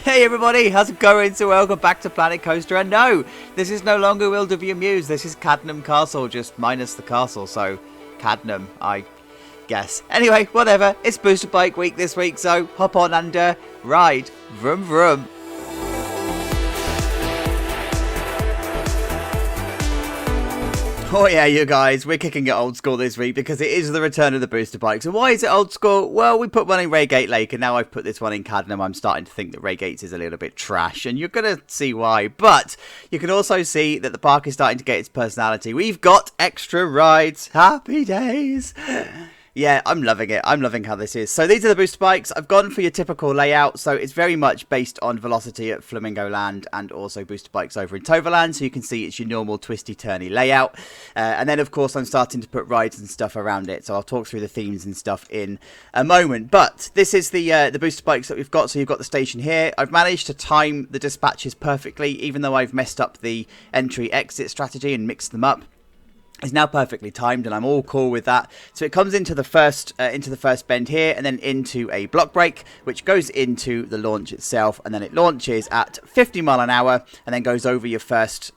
Hey everybody, how's it going? So welcome back to Planet Coaster, and no, this is no longer Wilderview Muse, this is Cadnham Castle, just minus the castle, so Cadnham, I guess. Anyway, whatever, it's Booster Bike Week this week, so hop on and ride, vroom vroom. Oh yeah, you guys, we're kicking it old school this week because it is the return of the booster bikes. And why is it old school? Well, we put one in Reigate Lake and now I've put this one in Cadnham. I'm starting to think that Reigate's is a little bit trash and you're going to see why. But you can also see that the park is starting to get its personality. We've got extra rides. Happy days. Yeah, I'm loving it. I'm loving how this is. So these are the booster bikes. I've gone for your typical layout. So it's very much based on Velocity at Flamingo Land and also booster bikes over in Toverland. So you can see it's your normal twisty turny layout. And then, of course, I'm starting to put rides and stuff around it. So I'll talk through the themes and stuff in a moment. But this is the booster bikes that we've got. So you've got the station here. I've managed to time the dispatches perfectly, even though I've messed up the entry-exit strategy and mixed them up. It's now perfectly timed and I'm all cool with that. So it comes into the first bend here and then into a block break, which goes into the launch itself, and then it launches at 50 mile an hour and then goes over your first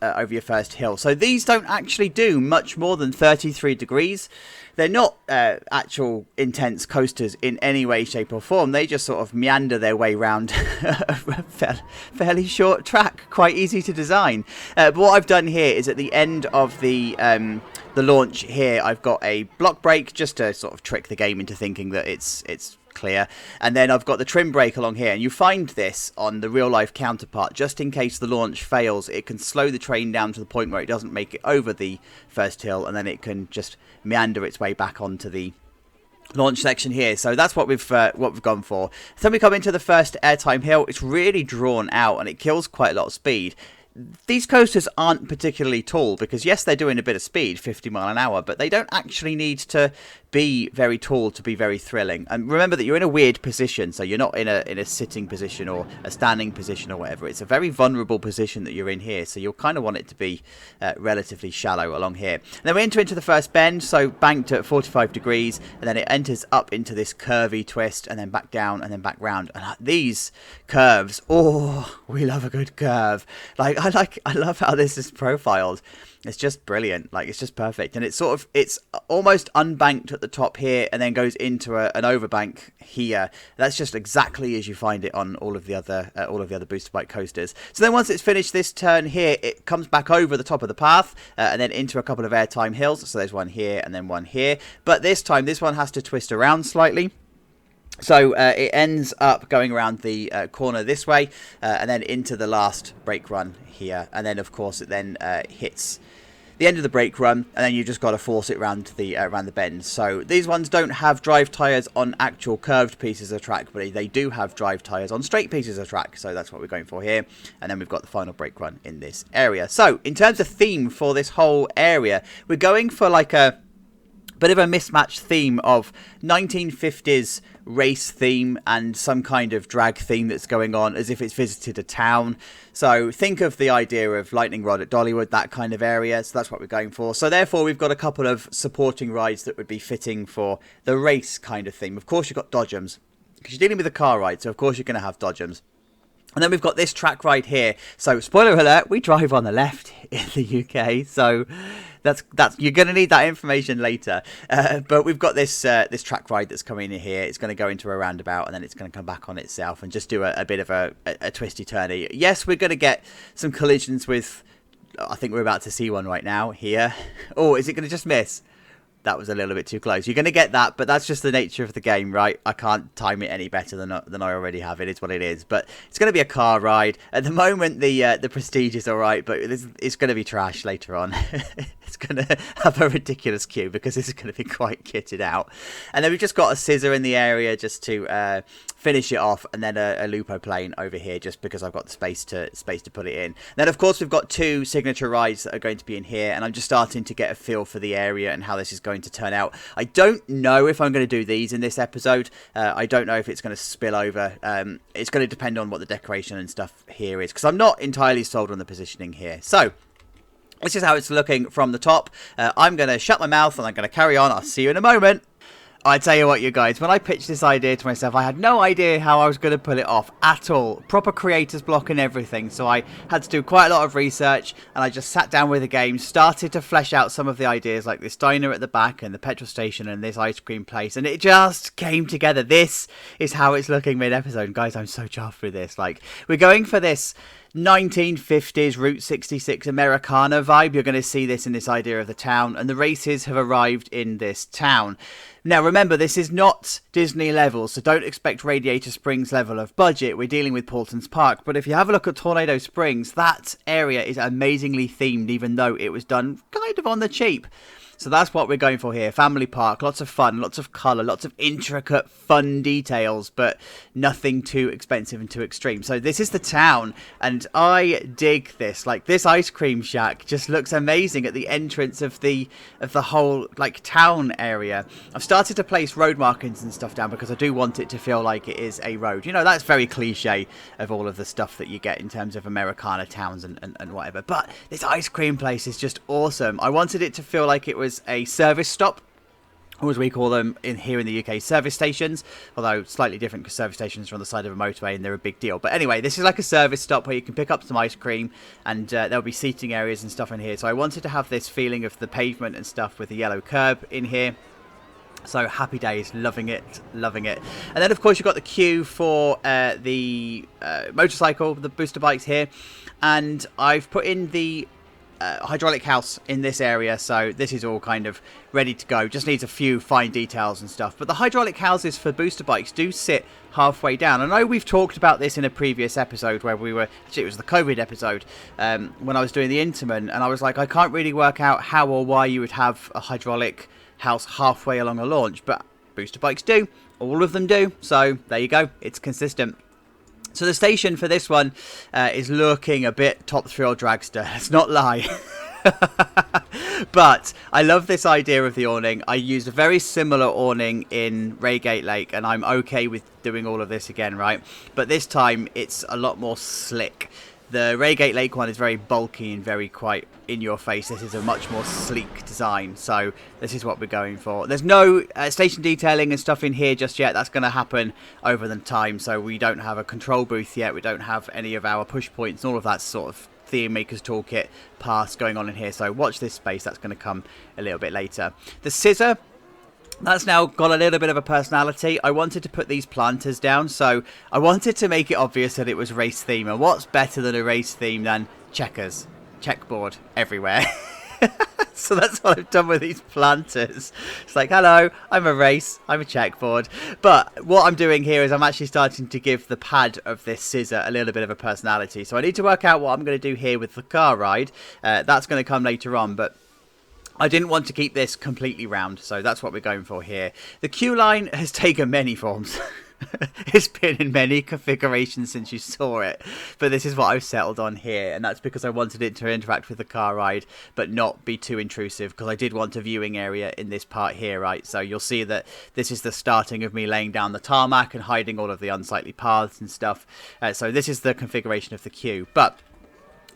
hill. So these don't actually do much more than 33 degrees. They're not actual intense coasters in any way, shape or form. They just sort of meander their way around a fairly short track, quite easy to design. But what I've done here is at the end of the launch here, I've got a block break just to sort of trick the game into thinking that it's clear, and then I've got the trim brake along here, and you find this on the real life counterpart. Just in case the launch fails, it can slow the train down to the point where it doesn't make it over the first hill, and then it can just meander its way back onto the launch section here. So that's what we've gone for. Then we come into the first airtime hill. It's really drawn out and it kills quite a lot of speed. These coasters aren't particularly tall because, yes, they're doing a bit of speed, 50 mile an hour, but they don't actually need to be very tall to be very thrilling. And remember that you're in a weird position, so you're not in a sitting position or a standing position or whatever. It's a very vulnerable position that you're in here, so you'll kind of want it to be relatively shallow along here. And then we enter into the first bend, so banked at 45 degrees, and then it enters up into this curvy twist, and then back down, and then back round. And these curves, oh, we love a good curve. I love how this is profiled. It's just brilliant. Like, it's just perfect. And it's almost unbanked at the top here and then goes into an overbank here. That's just exactly as you find it on all of the other booster bike coasters. So then once it's finished this turn here, it comes back over the top of the path and then into a couple of airtime hills. So there's one here and then one here. But this time, this one has to twist around slightly. So it ends up going around the corner this way and then into the last brake run here. And then, of course, it then hits the end of the brake run, and then you just got to force it around the bend. So these ones don't have drive tyres on actual curved pieces of track, but they do have drive tyres on straight pieces of track. So that's what we're going for here. And then we've got the final brake run in this area. So in terms of theme for this whole area, we're going for like a bit of a mismatched theme of 1950s race theme and some kind of drag theme that's going on as if it's visited a town. So think of the idea of Lightning Rod at DollyWood, that kind of area. So that's what we're going for. So therefore we've got a couple of supporting rides that would be fitting for the race kind of theme. Of course you've got Dodgems because you're dealing with a car ride, so of course you're going to have Dodgems. And then we've got this track right here. So spoiler alert, we drive on the left in the UK. So that's you're going to need that information later. But we've got this track ride that's coming in here. It's going to go into a roundabout and then it's going to come back on itself and just do a bit of a twisty turny. Yes, we're going to get some collisions with, I think we're about to see one right now here. Oh, is it going to just miss? That was a little bit too close. You're going to get that, but that's just the nature of the game, right? I can't time it any better than I already have. It is what it is. But it's going to be a car ride. At the moment, the Prestige is all right, but it's going to be trash later on. It's going to have a ridiculous queue because it's going to be quite kitted out. And then we've just got a scissor in the area just to finish it off, and then a Lupo plane over here just because I've got the space to put it in. Then, of course, we've got two signature rides that are going to be in here, and I'm just starting to get a feel for the area and how this is going to turn out. I don't know if I'm going to do these in this episode. I don't know if it's going to spill over. It's going to depend on what the decoration and stuff here is because I'm not entirely sold on the positioning here. So this is how it's looking from the top. I'm going to shut my mouth and I'm going to carry on. I'll see you in a moment. I tell you what, you guys, when I pitched this idea to myself, I had no idea how I was going to pull it off at all. Proper creator's block and everything. So I had to do quite a lot of research, and I just sat down with the game, started to flesh out some of the ideas, like this diner at the back and the petrol station and this ice cream place, and it just came together. This is how it's looking mid-episode. And guys, I'm so chuffed with this. Like, we're going for this 1950s Route 66 Americana vibe. You're going to see this in this idea of the town, and the races have arrived in this town. Now remember, this is not Disney level, so don't expect Radiator Springs level of budget. We're dealing with Paulton's Park, but if you have a look at Tornado Springs, that area is amazingly themed, even though it was done kind of on the cheap. So that's what we're going for here. Family park, lots of fun, lots of colour, lots of intricate, fun details, but nothing too expensive and too extreme. So this is the town, and I dig this. Like, this ice cream shack just looks amazing at the entrance of the whole, like, town area. I've started to place road markings and stuff down because I do want it to feel like it is a road. You know, that's very cliche of all of the stuff that you get in terms of Americana towns and whatever. But this ice cream place is just awesome. I wanted it to feel like it was a service stop, or as we call them here in the UK, service stations, although slightly different because service stations are on the side of a motorway and they're a big deal. But anyway, this is like a service stop where you can pick up some ice cream, and there'll be seating areas and stuff in here. So I wanted to have this feeling of the pavement and stuff with the yellow curb in here. So happy days, loving it, loving it. And then of course you've got the queue for the motorcycle, the booster bikes here, and I've put in the hydraulic house in this area, so this is all kind of ready to go. Just needs a few fine details and stuff. But the hydraulic houses for booster bikes do sit halfway down. I know we've talked about this in a previous episode where we were, actually it was the COVID episode, when I was doing the Intamin, and I was like, I can't really work out how or why you would have a hydraulic house halfway along a launch, but booster bikes do, all of them do, so there you go, it's consistent. So the station for this one is looking a bit Top Thrill Dragster, let's not lie. But I love this idea of the awning. I used a very similar awning in Reigate Lake, and I'm okay with doing all of this again, right? But this time it's a lot more slick. The Reigate Lake one is very bulky and very quite in your face. This is a much more sleek design, so this is what we're going for. There's no station detailing and stuff in here just yet. That's going to happen over the time, so we don't have a control booth yet. We don't have any of our push points and all of that sort of Theme Maker's Toolkit pass going on in here, so watch this space. That's going to come a little bit later. The scissor, that's now got a little bit of a personality. I wanted to put these planters down, so I wanted to make it obvious that it was race theme. And what's better than a race theme than checkers? Checkboard everywhere. So that's what I've done with these planters. It's like, hello, I'm a race, I'm a checkboard. But what I'm doing here is I'm actually starting to give the pad of this scissor a little bit of a personality. So I need to work out what I'm going to do here with the car ride. That's going to come later on, but I didn't want to keep this completely round, so that's what we're going for here. The queue line has taken many forms. It's been in many configurations since you saw it, but this is what I've settled on here, and that's because I wanted it to interact with the car ride but not be too intrusive, because I did want a viewing area in this part here, right? So you'll see that this is the starting of me laying down the tarmac and hiding all of the unsightly paths and stuff. So this is the configuration of the queue, but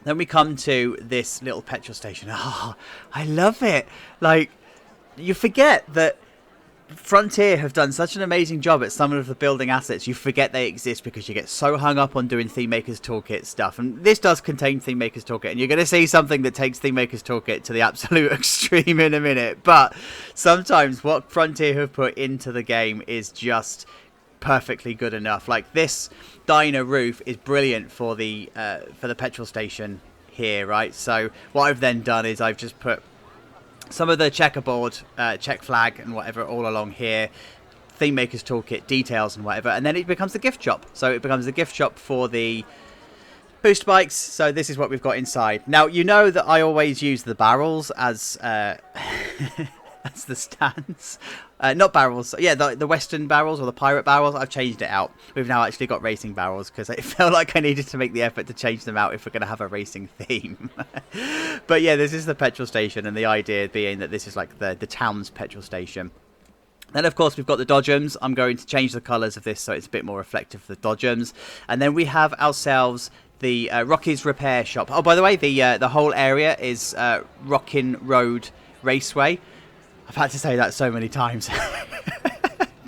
then we come to this little petrol station. Oh, I love it. Like, you forget that Frontier have done such an amazing job at some of the building assets. You forget they exist because you get so hung up on doing Theme Maker's Toolkit stuff. And this does contain Theme Maker's Toolkit. And you're going to see something that takes Theme Maker's Toolkit to the absolute extreme in a minute. But sometimes what Frontier have put into the game is just perfectly good enough. Like, this diner roof is brilliant for the petrol station here, right? So what I've then done is I've just put some of the checkerboard, check flag and whatever all along here, Theme Maker's Toolkit details and whatever, and then it becomes the gift shop. So it becomes the gift shop for the booster bikes. So this is what we've got inside. Now, you know that I always use the barrels as as the stands. Not barrels, yeah, the Western barrels or the pirate barrels. I've changed it out. We've now actually got racing barrels because it felt like I needed to make the effort to change them out if we're going to have a racing theme. But yeah, this is the petrol station, and the idea being that this is like the town's petrol station. Then, of course, we've got the Dodgems. I'm going to change the colours of this so it's a bit more reflective of the Dodgems. And then we have ourselves the Rocky's Repair Shop. Oh, by the way, the whole area is Rockin' Road Raceway. I've had to say that so many times.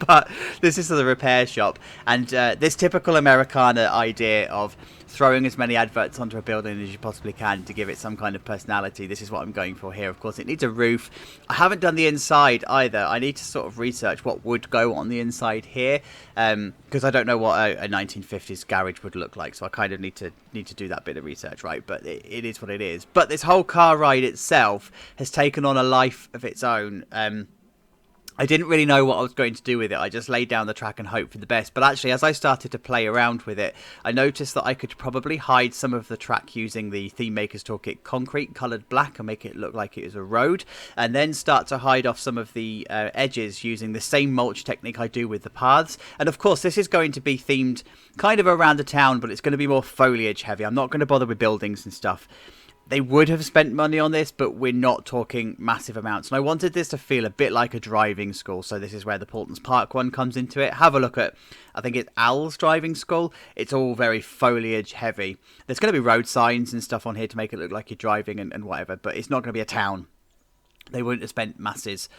But this is the repair shop, and this typical Americana idea of throwing as many adverts onto a building as you possibly can to give it some kind of personality. This is what I'm going for here. Of course, it needs a roof. I haven't done the inside either. I need to sort of research what would go on the inside here, because I don't know what a 1950s garage would look like. So I kind of need to do that bit of research, right? But it is what it is. But this whole car ride itself has taken on a life of its own. I didn't really know what I was going to do with it. I just laid down the track and hoped for the best. But actually, as I started to play around with it, I noticed that I could probably hide some of the track using the Theme Maker's Toolkit concrete coloured black and make it look like it is a road. And then start to hide off some of the edges using the same mulch technique I do with the paths. And of course, this is going to be themed kind of around the town, but it's going to be more foliage heavy. I'm not going to bother with buildings and stuff. They would have spent money on this, but we're not talking massive amounts. And I wanted this to feel a bit like a driving school. So this is where the Paulton's Park one comes into it. Have a look at, I think it's Al's driving school. It's all very foliage heavy. There's going to be road signs and stuff on here to make it look like you're driving and whatever. But it's not going to be a town. They wouldn't have spent masses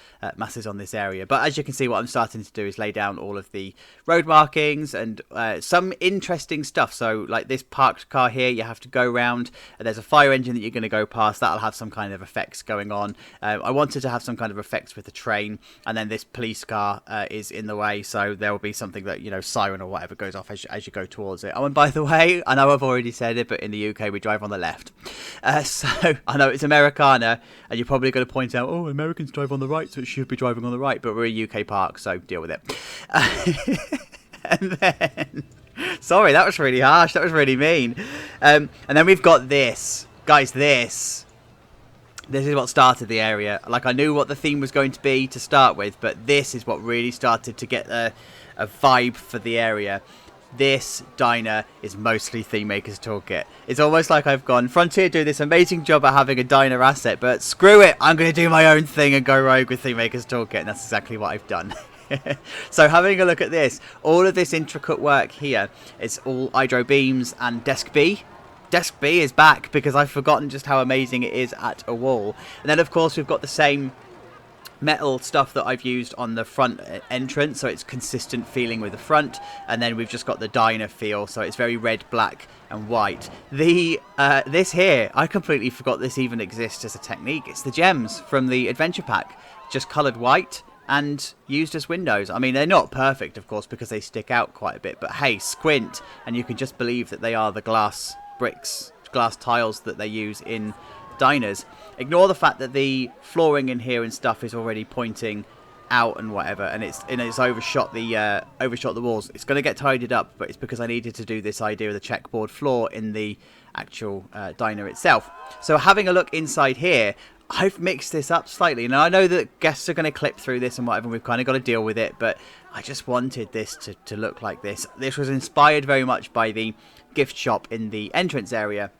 on this area. But as you can see, what I'm starting to do is lay down all of the road markings and some interesting stuff. So like this parked car here, you have to go round. There's a fire engine that you're going to go past. That'll have some kind of effects going on. I wanted to have some kind of effects with the train. And then this police car is in the way. So there will be something that, you know, siren or whatever goes off as you go towards it. Oh, and by the way, I know I've already said it, but in the UK, we drive on the left. So I know it's Americana, and you're probably going to point out, oh, Americans drive on the right, so it should be driving on the right, but we're a UK park, so deal with it. And then, sorry, that was really harsh, that was really mean. And then we've got this. Guys, this is what started the area. Like, I knew what the theme was going to be to start with, but this is what really started to get a vibe for the area. This diner is mostly Theme Maker's Toolkit. It's almost like I've gone, Frontier do this amazing job at having a diner asset, but screw it, I'm going to do my own thing and go rogue with Theme Maker's Toolkit, and that's exactly what I've done. So having a look at this, all of this intricate work here, it's all hydro beams and Desk B. Desk B is back because I've forgotten just how amazing it is at a wall. And then of course we've got the same metal stuff that I've used on the front entrance, so it's consistent feeling with the front, and then we've just got the diner feel, so it's very red, black and white. This here, I completely forgot this even exists as a technique. It's the gems from the adventure pack, just coloured white and used as windows. I mean, they're not perfect, of course, because they stick out quite a bit, but hey, squint and you can just believe that they are the glass bricks, glass tiles that they use in diners. Ignore the fact that the flooring in here and stuff is already pointing out and whatever, and it's overshot the walls. It's going to get tidied up, but it's because I needed to do this idea of the checkboard floor in the actual diner itself. So having a look inside here, I've mixed this up slightly. Now I know that guests are going to clip through this and whatever, and we've kind of got to deal with it, but I just wanted this to look like this. This was inspired very much by the gift shop in the entrance area,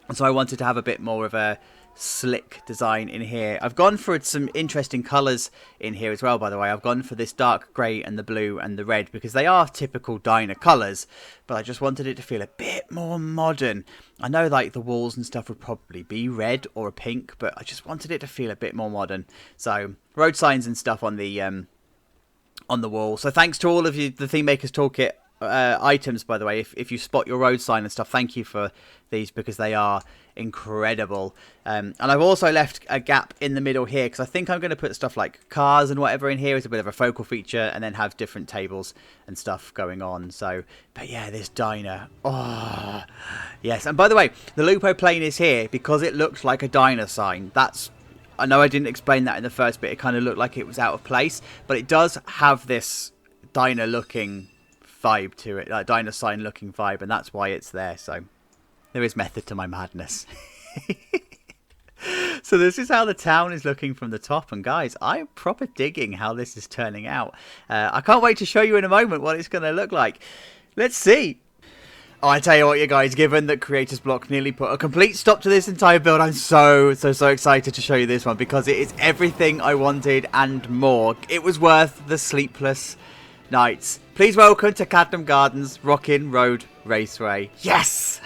and so I wanted to have a bit more of a slick design in here. I've gone for some interesting colours in here as well, by the way. I've gone for this dark grey and the blue and the red because they are typical diner colours, but I just wanted it to feel a bit more modern. I know like the walls and stuff would probably be red or a pink, but I just wanted it to feel a bit more modern. So road signs and stuff on the wall. So thanks to all of you, the Theme Maker's Toolkit items, by the way. If you spot your road sign and stuff, thank you for these because they are incredible. And I've also left a gap in the middle here because I think I'm going to put stuff like cars and whatever in here as a bit of a focal feature, and then have different tables and stuff going on. So, but yeah, this diner, oh yes. And by the way, the Lupo plane is here because it looks like a diner sign. I know I didn't explain that in the first bit. It kind of looked like it was out of place, but it does have this diner looking vibe to it, like diner sign looking vibe, and that's why it's there. So there is method to my madness. So this is how the town is looking from the top, and guys, I'm proper digging how this is turning out. I can't wait to show you in a moment what it's going to look like. Let's see. Oh, I tell you what, you guys, given that Creators Block nearly put a complete stop to this entire build, I'm so excited to show you this one because it is everything I wanted and more. It was worth the sleepless nights. Please welcome to Cadnham Gardens Rockin' Road Raceway. Yes!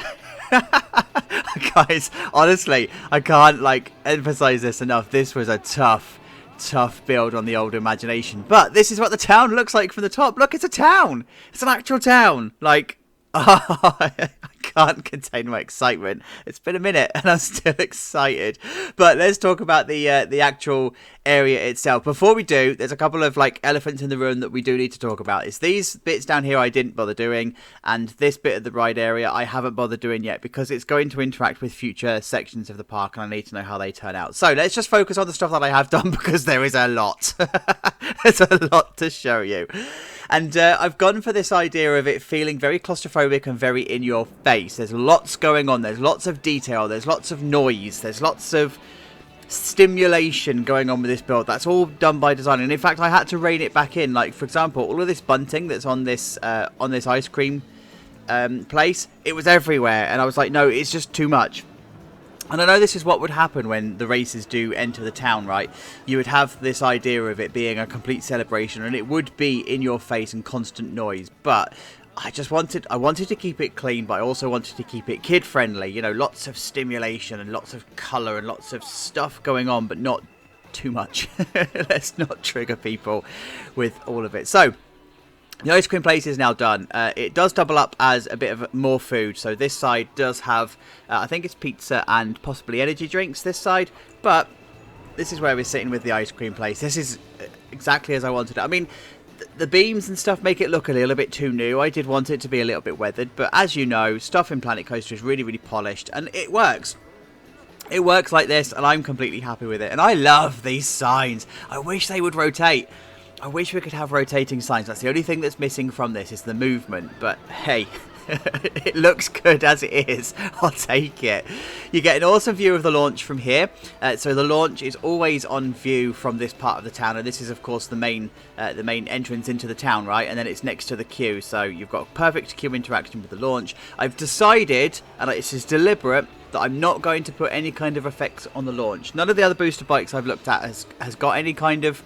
Guys, honestly, I can't emphasize this enough. This was a tough tough build on the older imagination. But this is what the town looks like from the top. Look, it's a town. It's an actual town. Like, I can't contain my excitement. It's been a minute and I'm still excited. But let's talk about the actual area itself. Before we do, there's a couple of like elephants in the room that we do need to talk about. It's these bits down here I didn't bother doing, and this bit of the ride area I haven't bothered doing yet because it's going to interact with future sections of the park and I need to know how they turn out. So let's just focus on the stuff that I have done because there is a lot. There's a lot to show you. And I've gone for this idea of it feeling very claustrophobic and very in your face. There's lots going on. There's lots of detail. There's lots of noise. There's lots of stimulation going on with this build. That's all done by design. And in fact, I had to rein it back in. Like, for example, all of this bunting that's on this ice cream place, it was everywhere. And I was like, no, it's just too much. And I know this is what would happen when the races do enter the town, right? You would have this idea of it being a complete celebration and it would be in your face and constant noise. But I wanted to keep it clean, but I also wanted to keep it kid friendly. You know, lots of stimulation and lots of colour and lots of stuff going on, but not too much. Let's not trigger people with all of it. So the ice cream place is now done. It does double up as a bit of more food. So this side does have, I think it's pizza and possibly energy drinks this side. But this is where we're sitting with the ice cream place. This is exactly as I wanted it. I mean, the beams and stuff make it look a little bit too new. I did want it to be a little bit weathered. But as you know, stuff in Planet Coaster is really, really polished. And it works. It works like this and I'm completely happy with it. And I love these signs. I wish they would rotate. I wish we could have rotating signs. That's the only thing that's missing from this is the movement. But hey, it looks good as it is. I'll take it. You get an awesome view of the launch from here. So the launch is always on view from this part of the town. And this is, of course, the main entrance into the town, right? And then it's next to the queue. So you've got perfect queue interaction with the launch. I've decided, and this is deliberate, that I'm not going to put any kind of effects on the launch. None of the other booster bikes I've looked at has got any kind of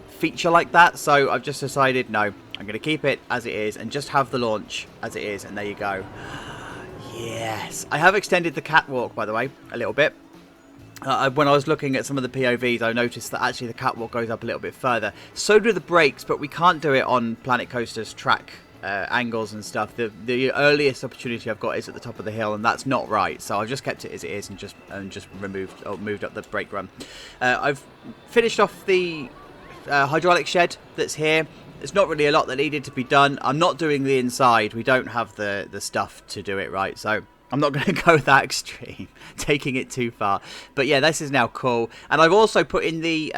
feature like that, so I've just decided no, I'm going to keep it as it is and just have the launch as it is, and there you go. Yes, I have extended the catwalk, by the way, a little bit. When I was looking at some of the POVs, I noticed that actually the catwalk goes up a little bit further. So do the brakes, but we can't do it on Planet Coaster's track angles and stuff. The earliest opportunity I've got is at the top of the hill, and that's not right. So I've just kept it as it is and just moved up the brake run. I've finished off the hydraulic shed that's here. There's not really a lot that needed to be done. I'm not doing the inside. We don't have the stuff to do it, right? So I'm not going to go that extreme, taking it too far. But yeah, this is now cool. And I've also put in the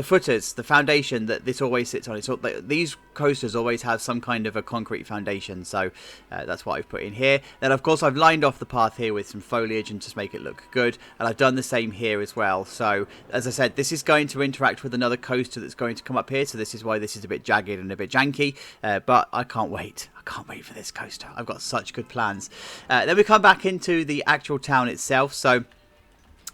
footers, the foundation that this always sits on. So these coasters always have some kind of a concrete foundation, so that's what I've put in here. Then of course I've lined off the path here with some foliage and just make it look good, and I've done the same here as well. So as I said, this is going to interact with another coaster that's going to come up here, so this is why this is a bit jagged and a bit janky, but I can't wait. I can't wait for this coaster. I've got such good plans. Then we come back into the actual town itself. So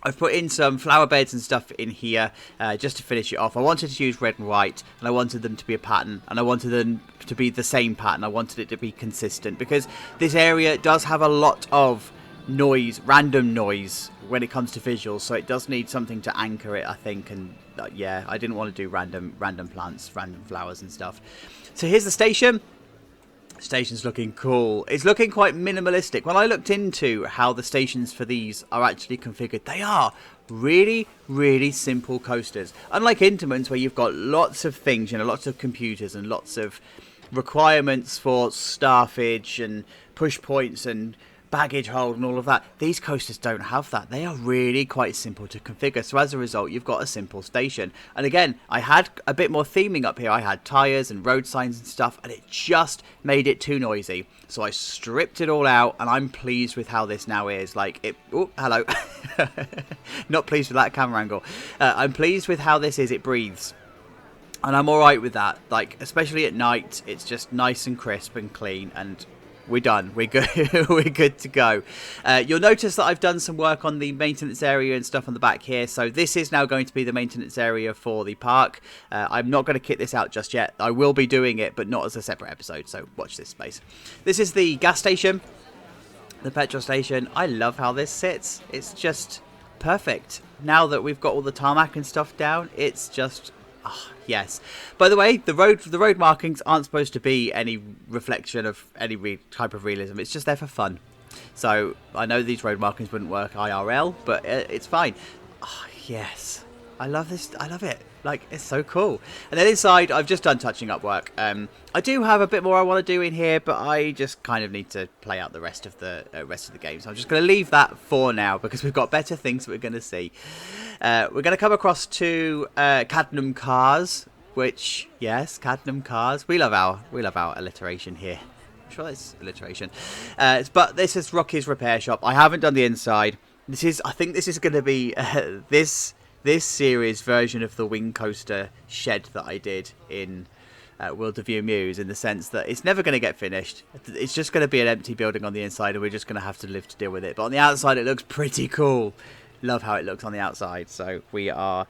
I've put in some flower beds and stuff in here just to finish it off. I wanted to use red and white, and I wanted them to be a pattern, and I wanted them to be the same pattern. I wanted it to be consistent because this area does have a lot of noise, random noise when it comes to visuals, so it does need something to anchor it, I think. And yeah, I didn't want to do random plants, random flowers and stuff. So here's the station. Station's looking cool. It's looking quite minimalistic. When I looked into how the stations for these are actually configured, they are really, really simple coasters. Unlike Intamin's, where you've got lots of things, you know, lots of computers and lots of requirements for staffage and push points and baggage hold and all of that. These coasters don't have that. They are really quite simple to configure. So as a result, you've got a simple station. And again, I had a bit more theming up here. I had tyres and road signs and stuff, and it just made it too noisy. So I stripped it all out, and I'm pleased with how this now is. Like, it... Oh, hello. Not pleased with that camera angle. I'm pleased with how this is. It breathes. And I'm alright with that. Like, especially at night, it's just nice and crisp and clean, and we're done. We're good. We're good to go. You'll notice that I've done some work on the maintenance area and stuff on the back here. So this is now going to be the maintenance area for the park. I'm not going to kit this out just yet. I will be doing it, but not as a separate episode. So watch this space. This is the gas station, the petrol station. I love how this sits. It's just perfect. Now that we've got all the tarmac and stuff down, it's just... Oh, yes. By the way, the road markings aren't supposed to be any reflection of any type of realism. It's just there for fun. So I know these road markings wouldn't work IRL, but it's fine. Oh, yes. I love this. I love it. Like, it's so cool. And then inside, I've just done touching up work. I do have a bit more I want to do in here, but I just kind of need to play out the rest of the game. So I'm just going to leave that for now because we've got better things we're going to see. We're going to come across to Cadnham cars, which, yes, Cadnham cars. We love our alliteration here. I'm sure that's alliteration. But this is Rocky's repair shop. I haven't done the inside. I think this is going to be this series version of the wing coaster shed that I did in World of View Muse, in the sense that it's never going to get finished. It's just going to be an empty building on the inside, and we're just going to have to live to deal with it. But on the outside, it looks pretty cool. Love how it looks on the outside, so we are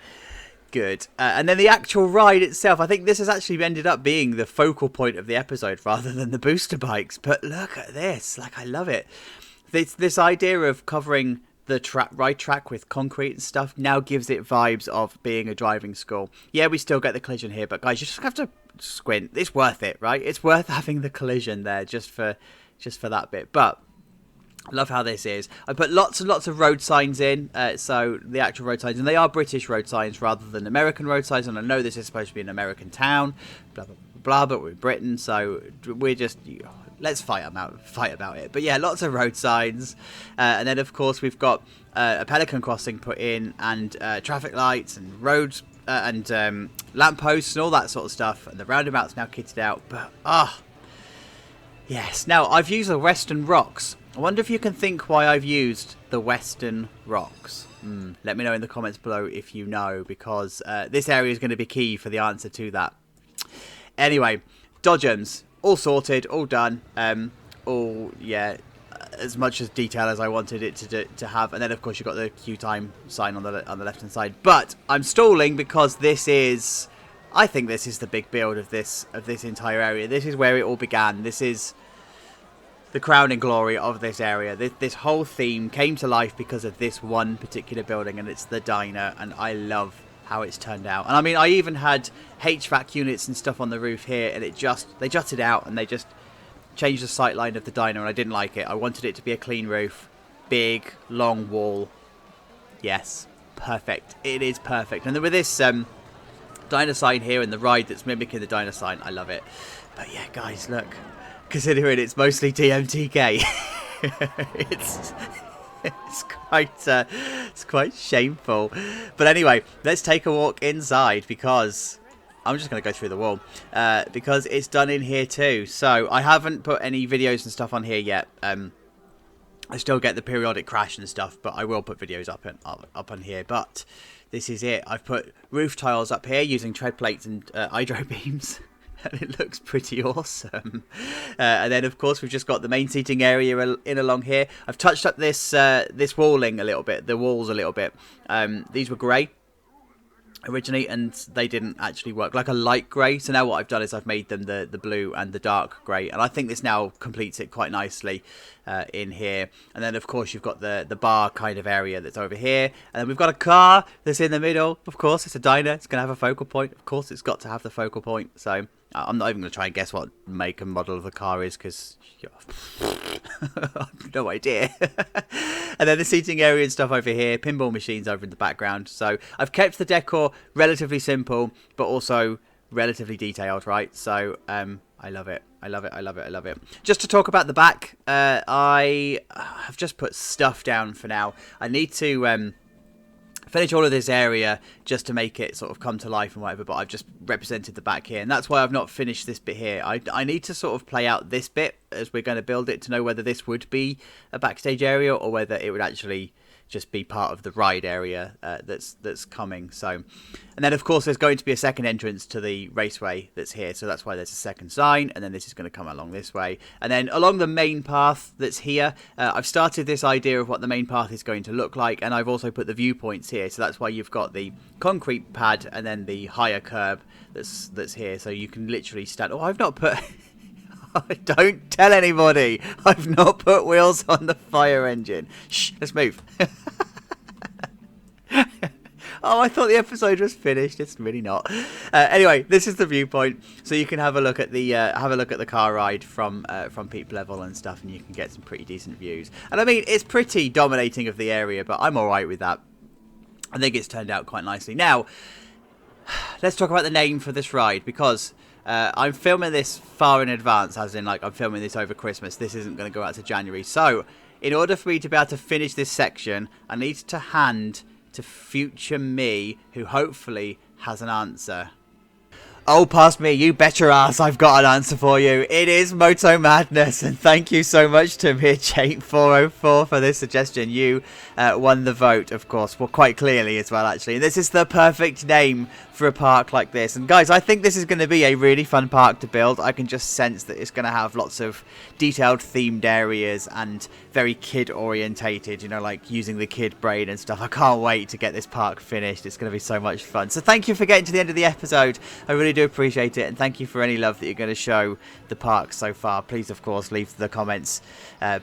good. And then the actual ride itself, I think this has actually ended up being the focal point of the episode rather than the booster bikes. But look at this. Like, I love it. This idea of covering the ride track with concrete and stuff now gives it vibes of being a driving school. Yeah, we still get the collision here, but guys, you just have to squint. It's worth it, right? It's worth having the collision there just for that bit. But I love how this is. I put lots and lots of road signs in, so the actual road signs, and they are British road signs rather than American road signs. And I know this is supposed to be an American town, blah blah blah, but we're in Britain, so we're just let's fight about it. But yeah, lots of road signs, and then of course we've got a pelican crossing put in, and traffic lights and roads and lampposts and all that sort of stuff. And the roundabout's now kitted out. But yes. Now I've used the Western rocks. I wonder if you can think why I've used the Western rocks. Let me know in the comments below if you know, because this area is going to be key for the answer to that. Anyway, Dodgems, all sorted, all done. All, yeah, as much as detail as I wanted it to have. And then, of course, you've got the queue time sign on the left-hand side. But I'm stalling because I think this is the big build of this entire area. This is where it all began. This is the crowning glory of this area. This whole theme came to life because of this one particular building, and it's the diner, and I love how it's turned out. And I mean, I even had HVAC units and stuff on the roof here, and they jutted out, and they just changed the sight line of the diner, and I didn't like it. I wanted it to be a clean roof, big, long wall. Yes, perfect. It is perfect. And then with this diner sign here and the ride that's mimicking the diner sign, I love it. But yeah, guys, look. Considering it's mostly TMTK, it's quite shameful. But anyway, let's take a walk inside, because I'm just going to go through the wall, because it's done in here too. So I haven't put any videos and stuff on here yet. I still get the periodic crash and stuff, but I will put videos up on here. But this is it. I've put roof tiles up here using tread plates and hydro beams. And it looks pretty awesome. And then, of course, we've just got the main seating area in along here. I've touched up this walling a little bit, the walls a little bit. These were grey originally, and they didn't actually work, like a light grey. So now what I've done is I've made them the blue and the dark grey, and I think this now completes it quite nicely in here. And then, of course, you've got the bar kind of area that's over here, and then we've got a car that's in the middle. Of course, it's a diner. It's going to have a focal point. Of course, it's got to have the focal point. So I'm not even going to try and guess what make and model of the car is, because I have no idea. And then the seating area and stuff over here, pinball machines over in the background. So I've kept the decor relatively simple, but also relatively detailed, right? So I love it. I love it. I love it. I love it. Just to talk about the back, I have just put stuff down for now. I need to finish all of this area just to make it sort of come to life and whatever, but I've just represented the back here, and that's why I've not finished this bit here. I need to sort of play out this bit as we're going to build it to know whether this would be a backstage area or whether it would actually just be part of the ride area that's coming. So, and then of course there's going to be a second entrance to the raceway that's here, so that's why there's a second sign, and then this is going to come along this way, and then along the main path that's here, I've started this idea of what the main path is going to look like, and I've also put the viewpoints here, so that's why you've got the concrete pad and then the higher curb that's here, so you can literally stand. Oh, I've not put don't tell anybody. I've not put wheels on the fire engine. Shh, let's move. Oh, I thought the episode was finished. It's really not. Anyway, this is the viewpoint, so you can have a look at the car ride from peak level and stuff, and you can get some pretty decent views. And I mean, it's pretty dominating of the area, but I'm all right with that. I think it's turned out quite nicely. Now, let's talk about the name for this ride, because I'm filming this far in advance, as in, like, I'm filming this over Christmas. This isn't going to go out to January. So, in order for me to be able to finish this section, I need to hand to future me, who hopefully has an answer. Oh, past me, you bet your ass I've got an answer for you. It is Moto Madness, and thank you so much to Mitch8404 for this suggestion. You won the vote, of course, well, quite clearly as well, actually. And this is the perfect name for a park like this. And guys, I think this is going to be a really fun park to build. I can just sense that it's going to have lots of detailed themed areas and very kid orientated, you know, like using the kid brain and stuff. I can't wait to get this park finished. It's going to be so much fun. So thank you for getting to the end of the episode. I really do appreciate it, and thank you for any love that you're going to show the park so far. Please, of course, leave the comments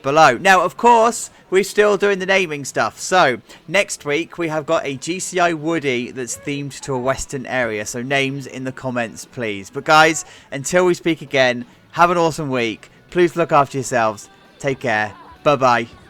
below. Now, of course, we're still doing the naming stuff. So next week we have got a GCI Woody that's themed to a western area. So names in the comments, please. But guys, until we speak again, have an awesome week. Please look after yourselves. Take care. Bye bye.